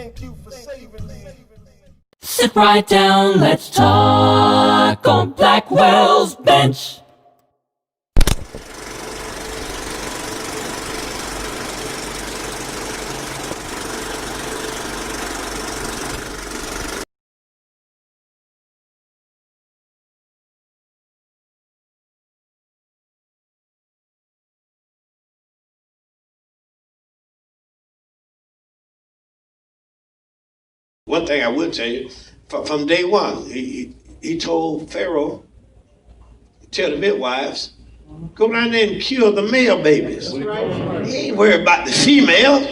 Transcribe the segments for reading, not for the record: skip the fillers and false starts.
Thank you for saving me. Sit right down, let's talk on Blackwell's Bench. One thing I would tell you, from day one, he told Pharaoh, tell the midwives, go down there and kill the male babies. He ain't worried about the female.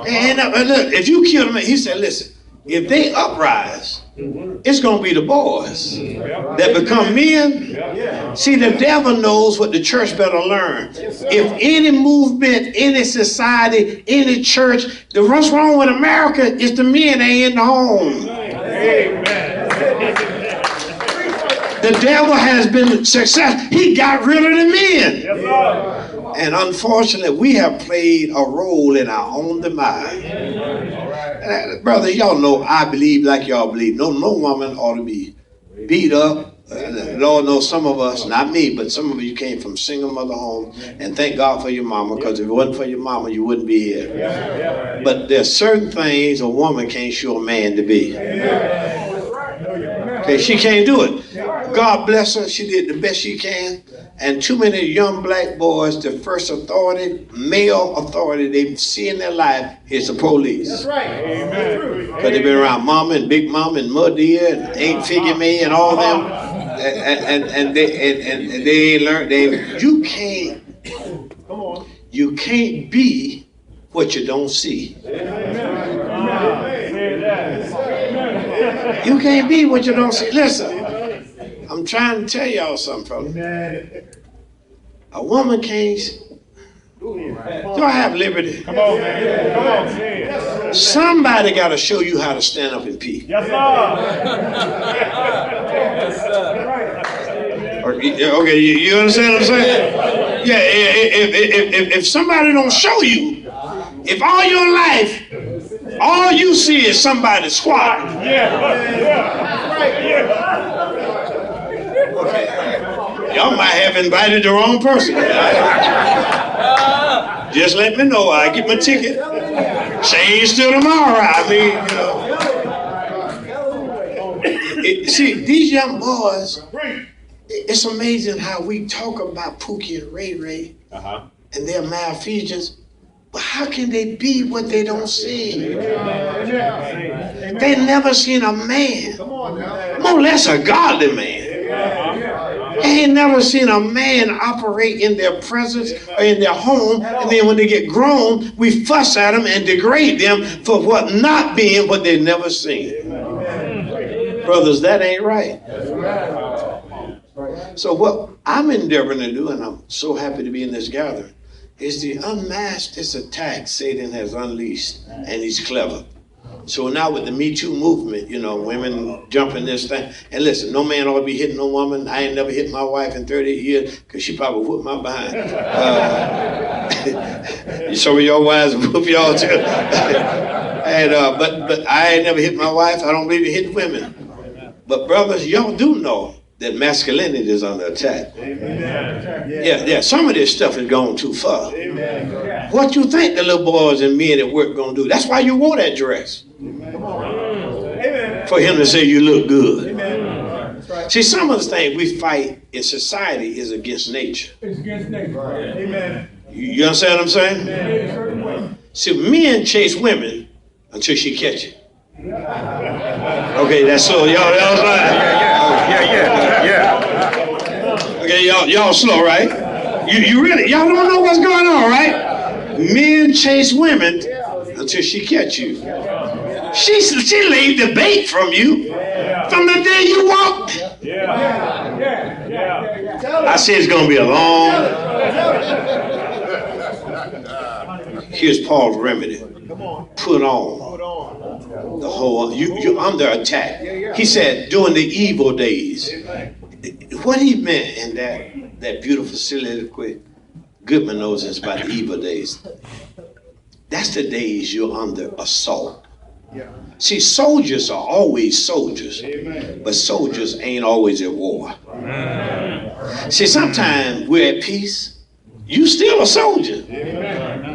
And look, if you kill them, he said, listen, if they uprise, it's going to be the boys that become men. See, the devil knows what the church better learn. If any movement, any society, any church, what's wrong with America is the men ain't in the home. The devil has been successful. He got rid of the men. And unfortunately, we have played a role in our own demise. Brother, y'all know I believe like y'all believe. No woman ought to be beat up. Lord knows some of us, not me, but some of you came from single mother home, and thank God for your mama, because if it wasn't for your mama, you wouldn't be here. But there's certain things a woman can't show a man to be. Okay, she can't do it. God bless her, she did the best she can. And too many young black boys, the first authority, male authority they see in their life is the police. That's right. Because they've been around mama and big mama and mud deer and ain't figure me and all them. And they ain't learned. You can't be what you don't see. You can't be what you don't see. Listen, I'm trying to tell y'all something, fellas. A woman can't. Do I have liberty? Come on, man. Come on, man. Somebody got to show you how to stand up and pee. Yes, sir. Okay, you understand what I'm saying? Yeah, if somebody don't show you, if all your life, all you see is somebody squatting. Okay. Y'all might have invited the wrong person. Just let me know. I get my ticket. Change till tomorrow. I mean, see, these young boys, it's amazing how we talk about Pookie and Ray Ray and their malfeasance, but how can they be what they don't see? They never seen a man, more or less a godly man. They ain't never seen a man operate in their presence or in their home, and then when they get grown, we fuss at them and degrade them for what not being what they've never seen. Brothers, that ain't right. So what I'm endeavoring to do, and I'm so happy to be in this gathering, is to unmask this attack Satan has unleashed, and he's clever. So now with the Me Too movement, you know, women jumping this thing. And listen, no man ought to be hitting no woman. I ain't never hit my wife in 38 years because she probably whooped my behind. Some of your wives whoop y'all too. And, but I ain't never hit my wife. I don't believe in hitting women. But brothers, y'all do know that masculinity is under attack. Yeah, some of this stuff has gone too far. What you think the little boys and men at work gonna do? That's why you wore that dress. For him to say you look good. See, some of the things we fight in society is against nature. It's against nature. You understand what I'm saying? See, men chase women until she catch it. Okay, that's so y'all right. Yeah. Okay, y'all slow, right? You really, y'all don't know what's going on, right? Men chase women until she catch you. She laid the bait from you from the day you walked. I said it's gonna be a long. Here's Paul's remedy. Put on the whole. You're under attack. He said during the evil days. What he meant in that beautiful soliloquy, Goodman knows it's about the evil days. That's the days you're under assault. See, soldiers are always soldiers, but soldiers ain't always at war. See, sometimes we're at peace. You still a soldier,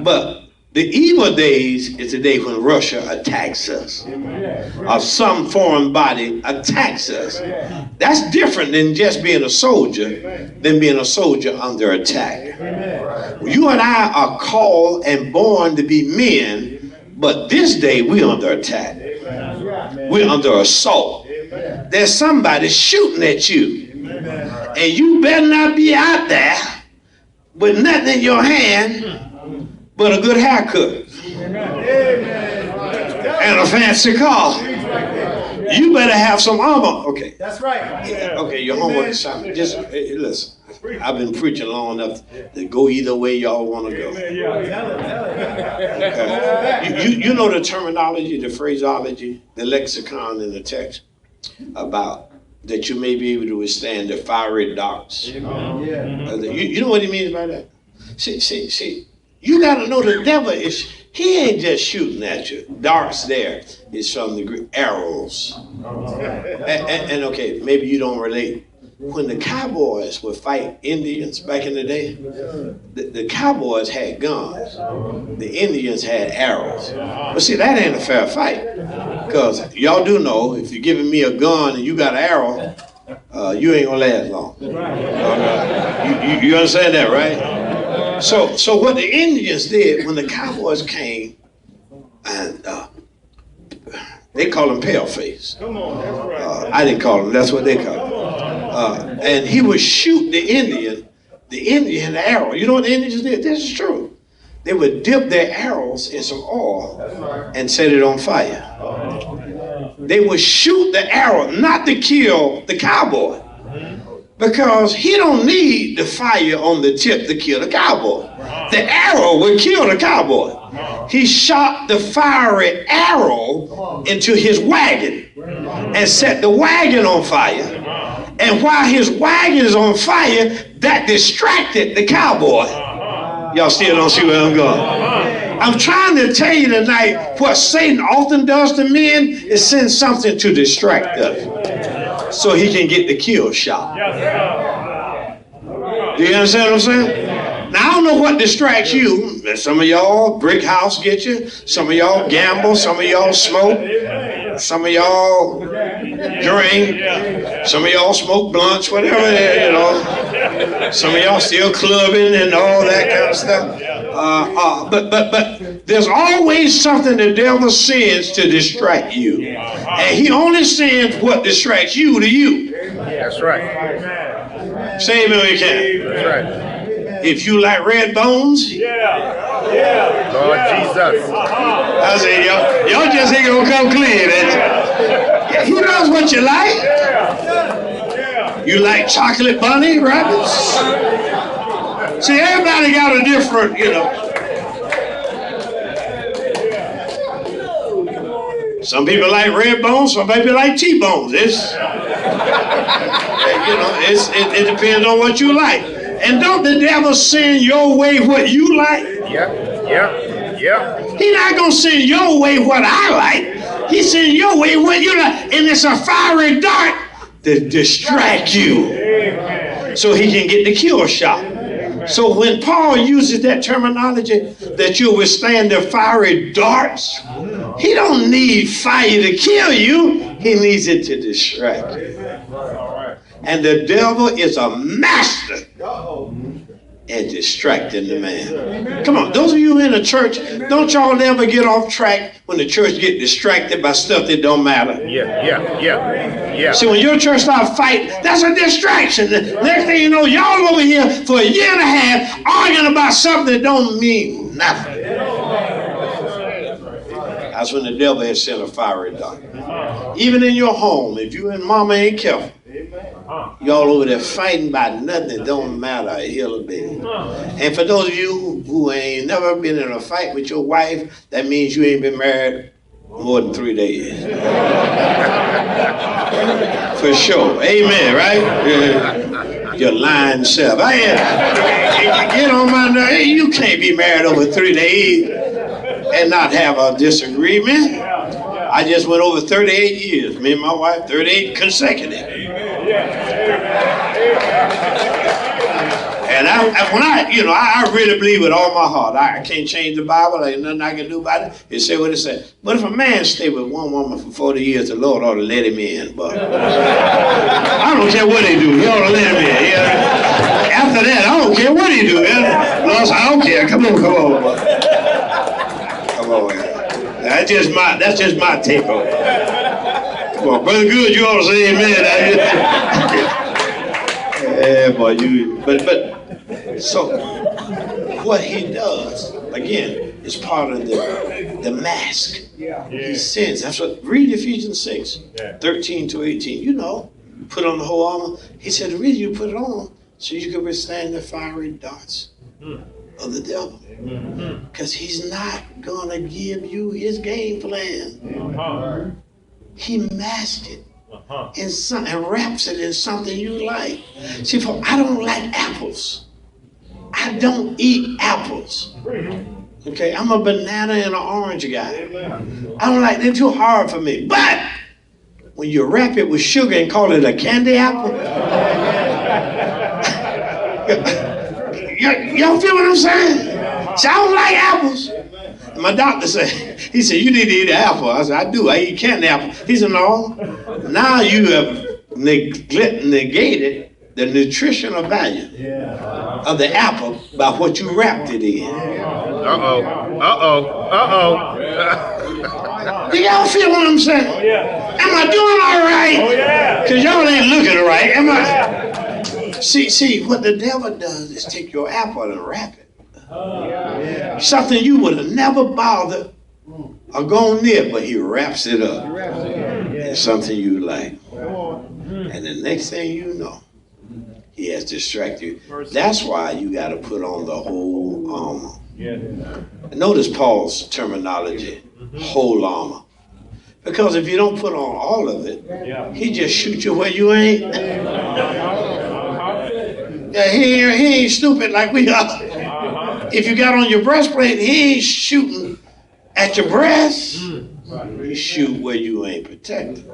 but the evil days is the day when Russia attacks us, or some foreign body attacks us. That's different than just being a soldier, than being a soldier under attack. You and I are called and born to be men, but this day we're under attack. We're under assault. There's somebody shooting at you, and you better not be out there with nothing in your hand but a good haircut and a fancy car. You better have some armor. Okay. That's right. Okay, your homework assignment. Just listen. I've been preaching long enough to go either way y'all want to go. Okay. You know the terminology, the phraseology, the lexicon in the text about that you may be able to withstand the fiery darts. You know what he means by that? See. You got to know the devil he ain't just shooting at you. Darts there is from the Greek arrows. And okay, maybe you don't relate. When the cowboys would fight Indians back in the day, the cowboys had guns. The Indians had arrows. But see, that ain't a fair fight. Because y'all do know, if you're giving me a gun and you got an arrow, you ain't gonna last long. You understand that, right? So what the Indians did when the cowboys came, and they call him paleface. I didn't call him, that's what they call him. And he would shoot the Indian arrow. You know what the Indians did? This is true. They would dip their arrows in some oil and set it on fire. They would shoot the arrow, not to kill the cowboy, because he don't need the fire on the tip to kill the cowboy. The arrow would kill the cowboy. He shot the fiery arrow into his wagon and set the wagon on fire. And while his wagon is on fire, that distracted the cowboy. Y'all still don't see where I'm going. I'm trying to tell you tonight, what Satan often does to men is send something to distract us, so he can get the kill shot. Do you understand what I'm saying? Now, I don't know what distracts you. Some of y'all, brick house get you. Some of y'all gamble. Some of y'all smoke. Some of y'all drink. Some of y'all smoke blunts, whatever, you know. Some of y'all still clubbing and all that kind of stuff. But there's always something the devil sends to distract you. And he only sends what distracts you to you. That's right. Say amen when you can. That's right. If you like red bones, Lord Jesus. I say, y'all just ain't gonna come clean. Yeah, he knows what you like. You like chocolate bunny rabbits? See, everybody got a different, you know. Some people like red bones, some people like T-bones. It depends on what you like. And don't the devil send your way what you like? Yeah. He's not going to send your way what I like. He send your way what you like. And it's a fiery dart to distract you so he can get the kill shot. So when Paul uses that terminology that you'll withstand the fiery darts, he don't need fire to kill you. He needs it to distract you. And the devil is a master at distracting the man. Come on, those of you in the church, don't y'all ever get off track when the church get distracted by stuff that don't matter? Yeah. See, when your church start fighting, that's a distraction. The next thing you know, y'all over here for a year and a half arguing about something that don't mean nothing. That's when the devil has sent a fiery dart. Even in your home, if you and mama ain't careful, y'all over there fighting about nothing that don't matter a hill of bit. And for those of you who ain't never been in a fight with your wife, that means you ain't been married more than 3 days. For sure. Amen, right? Your lying self. Get on my nerve. Hey, you can't be married over 3 days and not have a disagreement. I just went over 38 years. Me and my wife, 38 consecutive. And I really believe with all my heart. I can't change the Bible. Ain't nothing I can do about it. It say what it says. But if a man stay with one woman for 40 years, the Lord ought to let him in. But I don't care what they do. He ought to let him in. Yeah. After that, I don't care what he do. Yeah. Lord, I don't care. Come on. Come on. That's just my take on it. Come on, Brother Good, you ought to say amen. Yeah, boy, but so what he does, again, is part of the mask. He sins. That's what, read Ephesians 6, 13 to 18. You know, put on the whole armor. He said the reason you put it on, so you can withstand the fiery darts of the devil. Because he's not going to give you his game plan. He masked it. And wraps it in something you like. See, I don't like apples. I don't eat apples. Okay, I'm a banana and an orange guy. I don't like, they're too hard for me. But when you wrap it with sugar and call it a candy apple, y'all feel what I'm saying? See, I don't like apples. And my doctor said, he said, you need to eat an apple. I said, I do. I eat candy apple. He said, no. Now you have negated the nutritional value of the apple by what you wrapped it in. Do y'all feel what I'm saying? Am I doing all right? Because y'all ain't looking right. Am I? See, what the devil does is take your apple and wrap it. Something you would have never bothered or gone near, but he wraps it up. It's something you like. And the next thing you know, he has distracted you. That's why you got to put on the whole armor. Notice Paul's terminology, whole armor. Because if you don't put on all of it, he just shoots you where you ain't. Yeah, he ain't stupid like we are. If you got on your breastplate, he ain't shooting at your breast. He shoot where you ain't protected.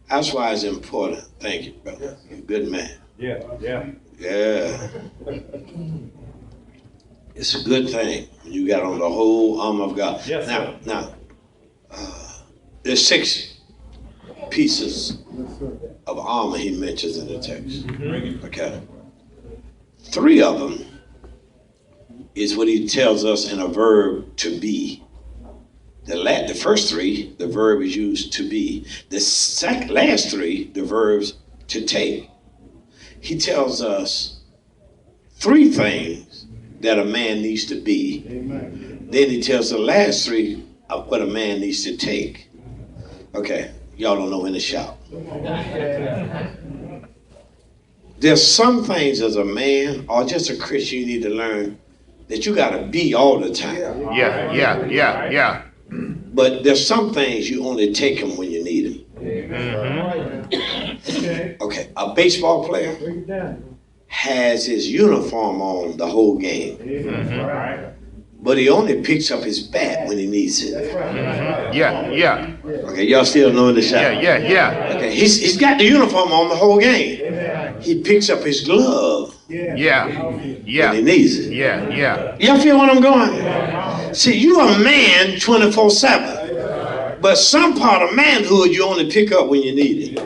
That's why it's important. Thank you, brother. You're a good man. Yeah. It's a good thing when you got on the whole armor of God. Now, there's 6 pieces of armor he mentions in the text. Okay. 3 of them is what he tells us in a verb to be. The first 3, the verb is used to be. The last 3, the verbs to take. He tells us 3 things that a man needs to be. Amen. Then he tells the last 3 of what a man needs to take. Okay, y'all don't know when to shout. There's some things as a man or just a Christian you need to learn that you got to be all the time. Yeah. But there's some things you only take them when you need them. Okay, a baseball player has his uniform on the whole game. But he only picks up his bat when he needs it. Yeah. Okay, y'all still knowing the shot? Yeah. Okay, he's got the uniform on the whole game. He picks up his glove. Yeah. When he needs it. Yeah. Y'all feel what I'm going? See, you a man 24/7. But some part of manhood you only pick up when you need it.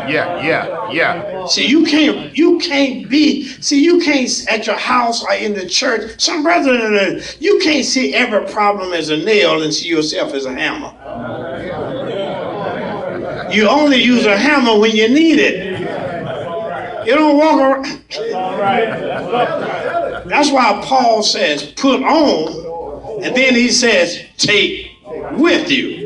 Yeah. See, you can't at your house or in the church. Some brethren, you can't see every problem as a nail and see yourself as a hammer. You only use a hammer when you need it. You don't walk around. That's why Paul says, put on, and then he says, take with you.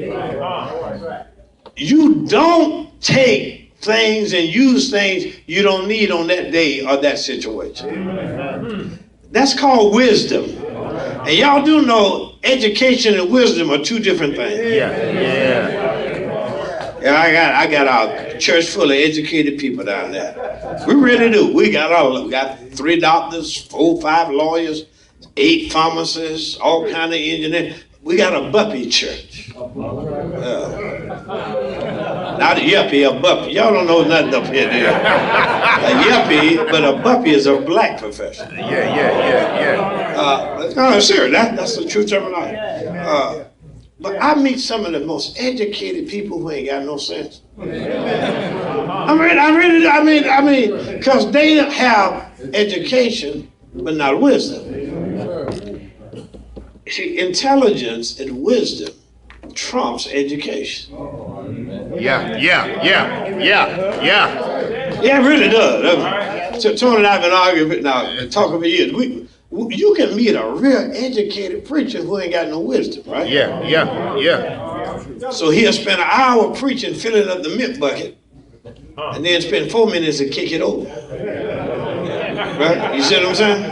You don't take things and use things you don't need on that day or that situation. That's called wisdom. And y'all do know education and wisdom are 2 different things. Yeah, I got our church full of educated people down there. We really do. We got 3 doctors, 4, 5 lawyers, 8 pharmacists, all kind of engineers. We got a Buppy church. Not a yuppie, a Buppy. Y'all don't know nothing up here, do you? A yuppie, but a Buppy is a black professional. Yeah. No, serious. That's the true terminology. But I meet some of the most educated people who ain't got no sense. I mean, because they have education, but not wisdom. See, intelligence and wisdom trumps education. Yeah. Yeah, it really does. So Tony and I have been arguing now, talking for years. You can meet a real educated preacher who ain't got no wisdom, right? Yeah. So he'll spend an hour preaching, filling up the milk bucket, and then spend 4 minutes to kick it over. Right? You see what I'm saying?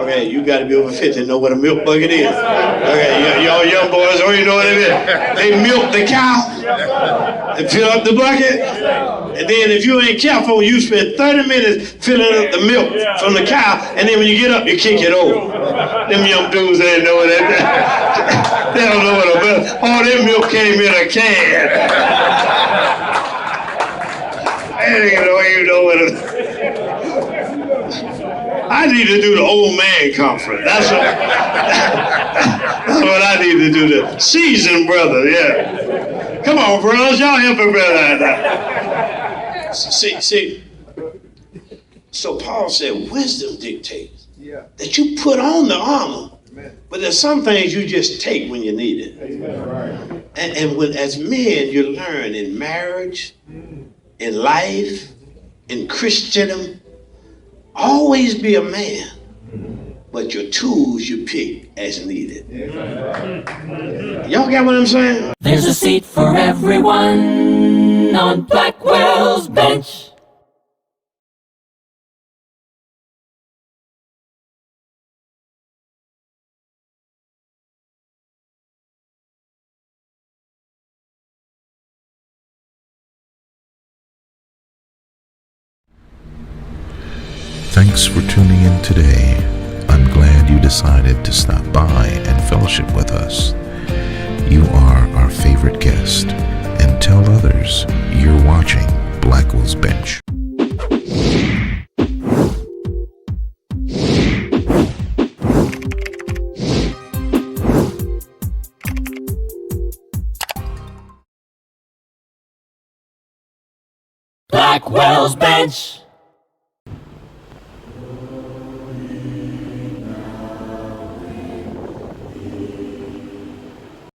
Okay, you got to be over 50 to know what a milk bucket is. Okay, y'all young boys, don't you know what it is? They milk the cow and fill up the bucket. And then if you ain't careful, you spend 30 minutes filling up the milk from the cow, and then when you get up, you kick it over. Them young dudes, they don't know what that is. They don't know what a milk. All that milk came in a can. They don't know what a... I need to do the old man conference. That's what I need to do. The seasoned brother, yeah. Come on, brothers, y'all help a brother. See. So Paul said, wisdom dictates that you put on the armor, but there's some things you just take when you need it. And when, as men, you learn in marriage, in life, in Christendom. Always be a man, but your tools you pick as needed. Y'all get what I'm saying? There's a seat for everyone on Blackwell's bench. Thanks for tuning in today. I'm glad you decided to stop by and fellowship with us. You are our favorite guest, and tell others you're watching Blackwell's Bench. Blackwell's bench.